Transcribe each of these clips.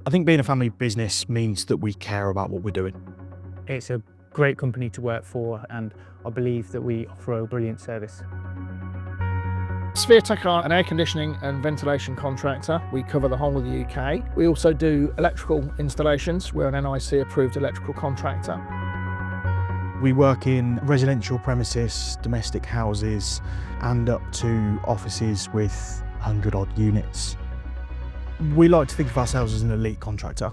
I think being a family business means that we care about what we're doing. It's a great company to work for, and I believe that we offer a brilliant service. Spheretech are an air conditioning and ventilation contractor. We cover the whole of the UK. We also do electrical installations. We're an NIC approved electrical contractor. We work in residential premises, domestic houses, and up to offices with 100 odd units. We like to think of ourselves as an elite contractor.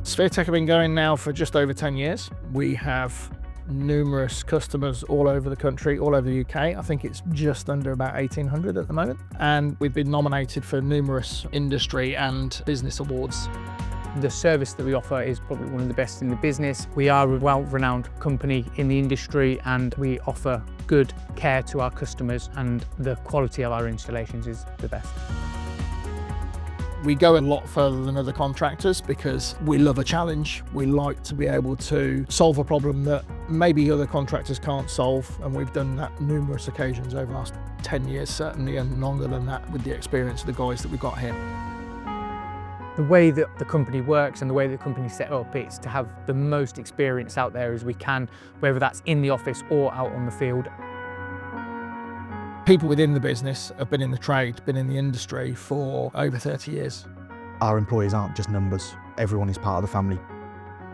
Spheretech have been going now for just over 10 years. We have numerous customers all over the country, all over the UK. I think it's just under about 1,800 at the moment. And we've been nominated for numerous industry and business awards. The service that we offer is probably one of the best in the business. We are a well-renowned company in the industry, and we offer good care to our customers, and the quality of our installations is the best. We go a lot further than other contractors because we love a challenge. We like to be able to solve a problem that maybe other contractors can't solve, and we've done that numerous occasions over the last 10 years certainly, and longer than that with the experience of the guys that we've got here. The way that the company works and the way that the company's set up, it's to have the most experience out there as we can, whether that's in the office or out on the field. People within the business have been in the trade, been in the industry for over 30 years. Our employees aren't just numbers. Everyone is part of the family.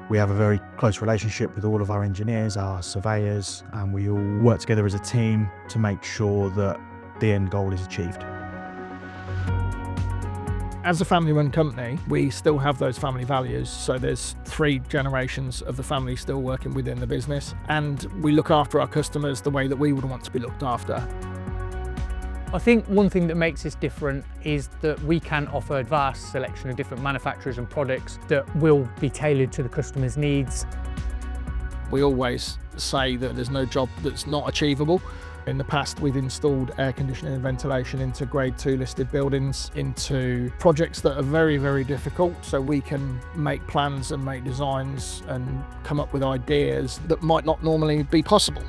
We have a very close relationship with all of our engineers, our surveyors, and we all work together as a team to make sure that the end goal is achieved. As a family-run company, we still have those family values. So there's 3 generations of the family still working within the business, and we look after our customers the way that we would want to be looked after. I think one thing that makes us different is that we can offer a vast selection of different manufacturers and products that will be tailored to the customer's needs. We always say that there's no job that's not achievable. In the past, we've installed air conditioning and ventilation into Grade 2 listed buildings, into projects that are very, very difficult. So we can make plans and make designs and come up with ideas that might not normally be possible.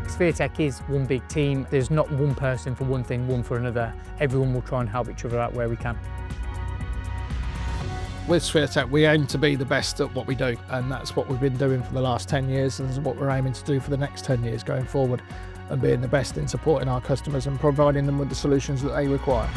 Spheretech is one big team. There's not one person for one thing, one for another. Everyone will try and help each other out where we can. With Spheretech, we aim to be the best at what we do, and that's what we've been doing for the last 10 years, and is what we're aiming to do for the next 10 years going forward, and being the best in supporting our customers and providing them with the solutions that they require.